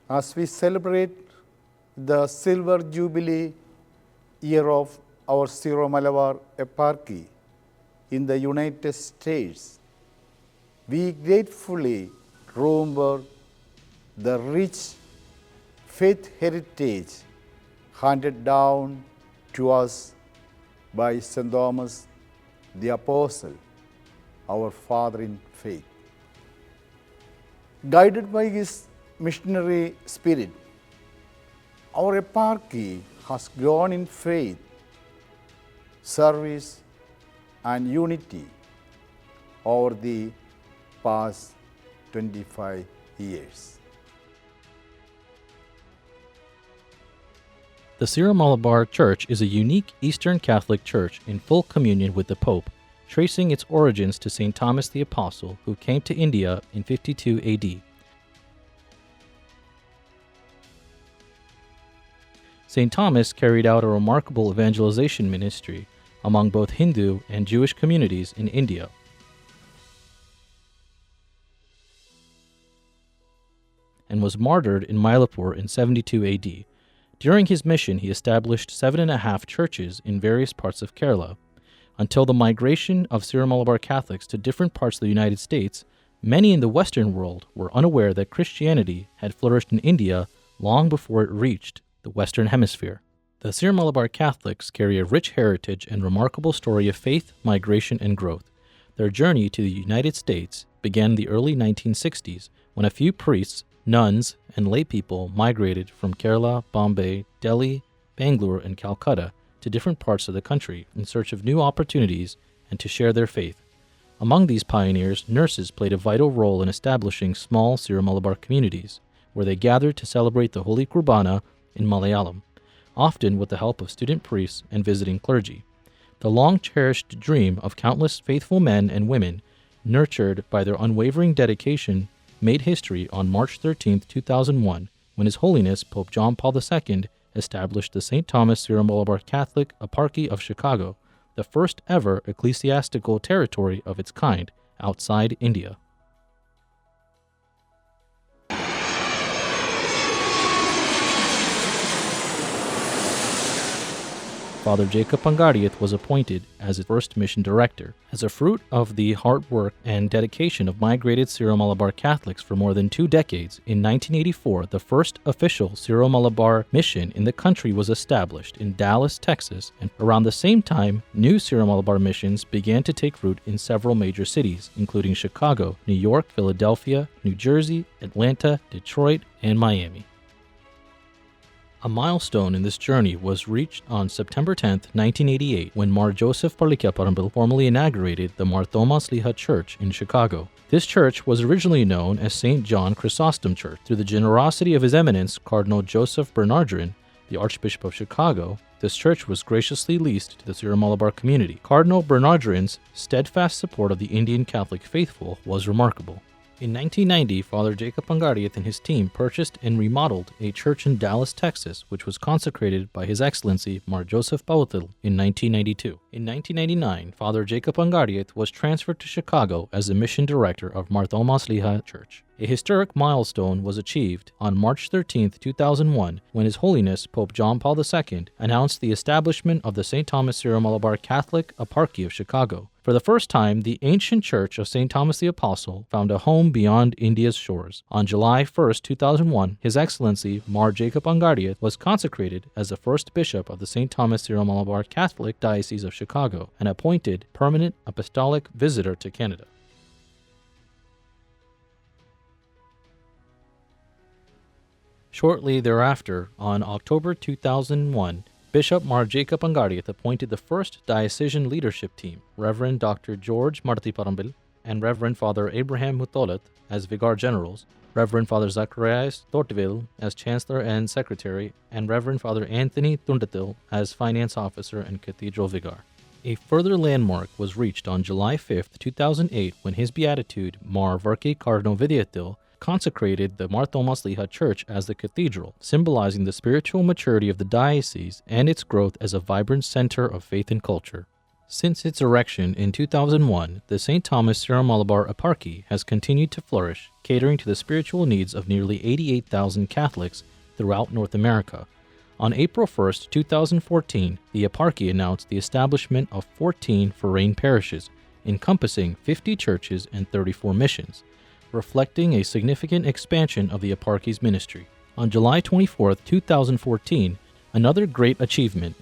As we celebrate the silver jubilee year of our Syro-Malabar eparchy in the United States, we gratefully remember the rich faith heritage handed down to us by St. Thomas the Apostle, our father in faith. Guided by his missionary spirit, our eparchy has grown in faith, service, and unity over the past 25 years. The Syro-Malabar Church is a unique Eastern Catholic church in full communion with the Pope, tracing its origins to St. Thomas the Apostle, who came to India in 52 AD. St. Thomas carried out a remarkable evangelization ministry among both Hindu and Jewish communities in India. And was martyred in Mylapore in 72 AD. During his mission, he established 7.5 churches in various parts of Kerala. Until the migration of Syro-Malabar Catholics to different parts of the United States, many in the Western world were unaware that Christianity had flourished in India long before it reached the Western Hemisphere. The Syro-Malabar Catholics carry a rich heritage and remarkable story of faith, migration, and growth. Their journey to the United States began in the early 1960s when a few priests, nuns, and laypeople migrated from Kerala, Bombay, Delhi, Bangalore, and Calcutta to different parts of the country in search of new opportunities and to share their faith. Among these pioneers, nurses played a vital role in establishing small Syro-Malabar communities, where they gathered to celebrate the Holy Kurbana in Malayalam, often with the help of student priests and visiting clergy. The long-cherished dream of countless faithful men and women, nurtured by their unwavering dedication, made history on March 13, 2001, when His Holiness Pope John Paul II established the St. Thomas Syro-Malabar Catholic Eparchy of Chicago, the first ever ecclesiastical territory of its kind outside India. Father Jacob Pangariath was appointed as its first mission director. As a fruit of the hard work and dedication of migrated Syro-Malabar Catholics for more than 2 decades, in 1984, the first official Syro-Malabar mission in the country was established in Dallas, Texas, and around the same time, new Syro-Malabar missions began to take root in several major cities, including Chicago, New York, Philadelphia, New Jersey, Atlanta, Detroit, and Miami. A milestone in this journey was reached on September 10, 1988, when Mar Joseph Parlikyaparambil formally inaugurated the Mar Thomas Liha Church in Chicago. This church was originally known as St. John Chrysostom Church. Through the generosity of His Eminence, Cardinal Joseph Bernardin, the Archbishop of Chicago, this church was graciously leased to the Syro-Malabar community. Cardinal Bernardin's steadfast support of the Indian Catholic faithful was remarkable. In 1990, Father Jacob Pangariath and his team purchased and remodeled a church in Dallas, Texas, which was consecrated by His Excellency Mar Joseph Pautil in 1992. In 1999, Father Jacob Pangariath was transferred to Chicago as the mission director of Mar Thomas Liha Church. A historic milestone was achieved on March 13, 2001, when His Holiness Pope John Paul II announced the establishment of the St. Thomas Syro-Malabar Catholic Eparchy of Chicago. For the first time, the ancient church of St. Thomas the Apostle found a home beyond India's shores. On July 1, 2001, His Excellency Mar Jacob Pangariath was consecrated as the first bishop of the St. Thomas Syro-Malabar Catholic Diocese of Chicago and appointed permanent apostolic visitor to Canada. Shortly thereafter, on October 2001, Bishop Mar Jacob Pangariath appointed the first diocesan leadership team, Reverend Dr. George Martiparambil and Reverend Father Abraham Mutolat as Vicar Generals, Reverend Father Zacharias Tortville as Chancellor and Secretary, and Reverend Father Anthony Tundatil as Finance Officer and Cathedral Vicar. A further landmark was reached on July 5, 2008, when His Beatitude Mar Verke Cardinal Vidyatil consecrated the Mar Thomas Liha Church as the cathedral, symbolizing the spiritual maturity of the diocese and its growth as a vibrant center of faith and culture. Since its erection in 2001, the St. Thomas Syro-Malabar Eparchy has continued to flourish, catering to the spiritual needs of nearly 88,000 Catholics throughout North America. On April 1, 2014, the eparchy announced the establishment of 14 foreign parishes, encompassing 50 churches and 34 missions, reflecting a significant expansion of the eparchy's ministry. On July 24, 2014, another great achievement: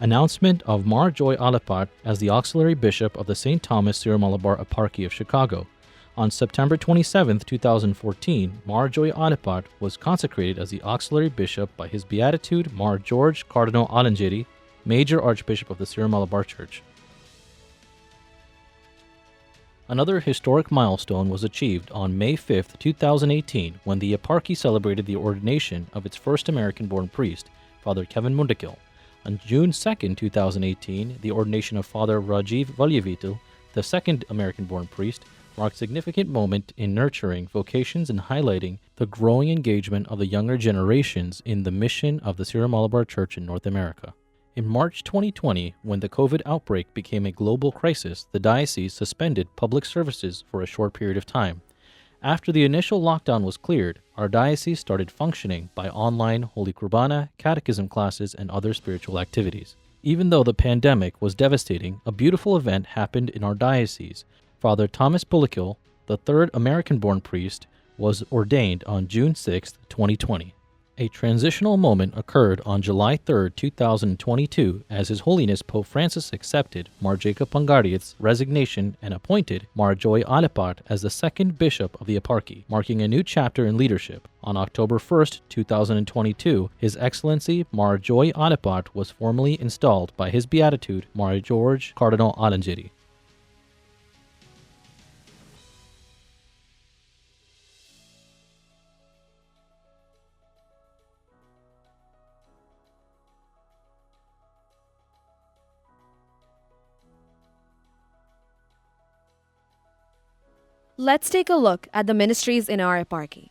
announcement of Mar Joy Alipat as the Auxiliary Bishop of the St. Thomas Syro-Malabar Eparchy of Chicago. On September 27, 2014, Mar Joy Alipat was consecrated as the Auxiliary Bishop by His Beatitude Mar George Cardinal Alangeri, Major Archbishop of the Syro-Malabar Church. Another historic milestone was achieved on May 5, 2018, when the eparchy celebrated the ordination of its first American-born priest, Father Kevin Mundakil. On June 2, 2018, the ordination of Father Rajiv Valyavitil, the second American-born priest, marked a significant moment in nurturing vocations and highlighting the growing engagement of the younger generations in the mission of the Syro-Malabar Church in North America. In March 2020, when the COVID outbreak became a global crisis, the diocese suspended public services for a short period of time. After the initial lockdown was cleared, our diocese started functioning by online Holy Kurbana, catechism classes, and other spiritual activities. Even though the pandemic was devastating, a beautiful event happened in our diocese. Father Thomas Bullikill, the third American-born priest, was ordained on June 6, 2020. A transitional moment occurred on July 3, 2022, as His Holiness Pope Francis accepted Mar Jacob Pangariat's resignation and appointed Mar Joy Alipat as the second bishop of the eparchy, marking a new chapter in leadership. On October 1, 2022, His Excellency Mar Joy Alipat was formally installed by His Beatitude Mar George Cardinal Alangeri. Let's take a look at the ministries in our eparchy.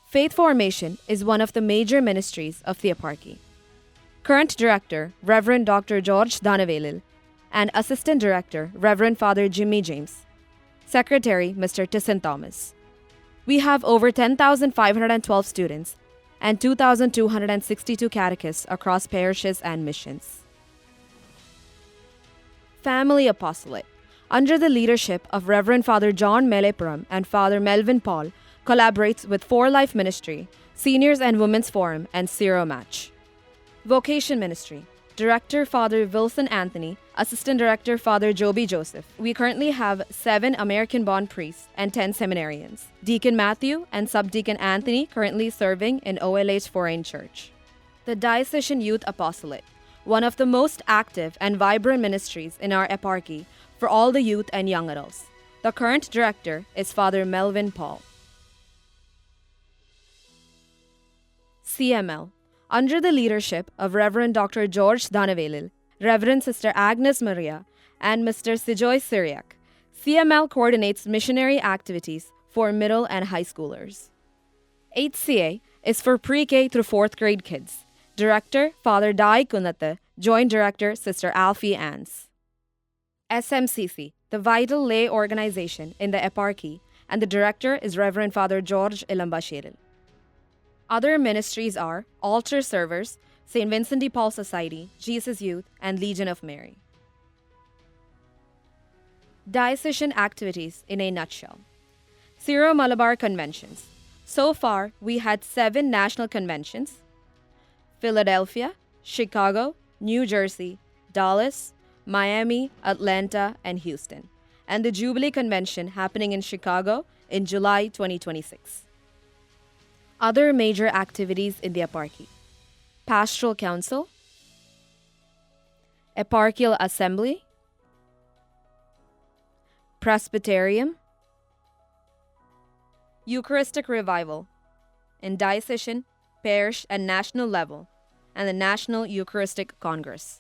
Faith formation is one of the major ministries of the eparchy. Current Director, Reverend Dr. George Danavelil, and Assistant Director, Reverend Father Jimmy James. Secretary, Mr. Tisson Thomas. We have over 10,512 students and 2,262 catechists across parishes and missions. Family Apostolic, under the leadership of Reverend Father John Melepuram and Father Melvin Paul, collaborates with For Life Ministry, Seniors and Women's Forum, and Syro Match. Vocation Ministry, Director Father Wilson Anthony, Assistant Director Father Joby Joseph. We currently have 7 American-born priests and 10 seminarians. Deacon Matthew and Subdeacon Anthony currently serving in OLH Foreign Church. The Diocesan Youth Apostolic, one of the most active and vibrant ministries in our eparchy for all the youth and young adults. The current director is Father Melvin Paul. CML, under the leadership of Reverend Dr. George Danavelil, Reverend Sister Agnes Maria, and Mr. Sijoy Syriac. CML coordinates missionary activities for middle and high schoolers. HCA is for pre-K through 4th grade kids. Director, Father Dai Kunatha. Joint Director, Sister Alfie Ans. SMCC, the vital lay organization in the eparchy, and the director is Reverend Father George Ilambashiril. Other ministries are Altar Servers, St. Vincent de Paul Society, Jesus Youth, and Legion of Mary. Diocesan activities in a nutshell. Syro-Malabar Conventions. So far, we had 7 national conventions: Philadelphia, Chicago, New Jersey, Dallas, Miami, Atlanta, and Houston, and the Jubilee Convention happening in Chicago in July 2026. Other major activities in the eparchy: Pastoral Council, Eparchial Assembly, Presbyterium, Eucharistic Revival, in diocesan, parish, and national level, and the National Eucharistic Congress.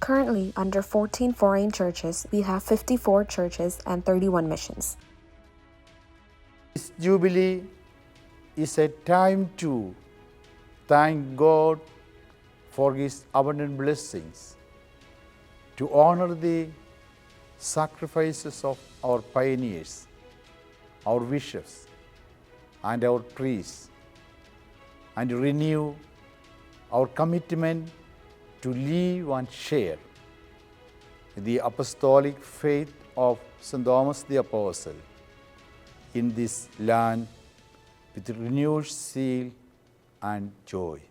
Currently, under 14 foreign churches, we have 54 churches and 31 missions. This Jubilee is a time to thank God for His abundant blessings, to honor the sacrifices of our pioneers, our bishops, and our priests, and renew our commitment to live and share the apostolic faith of St. Thomas the Apostle in this land with renewed zeal and joy.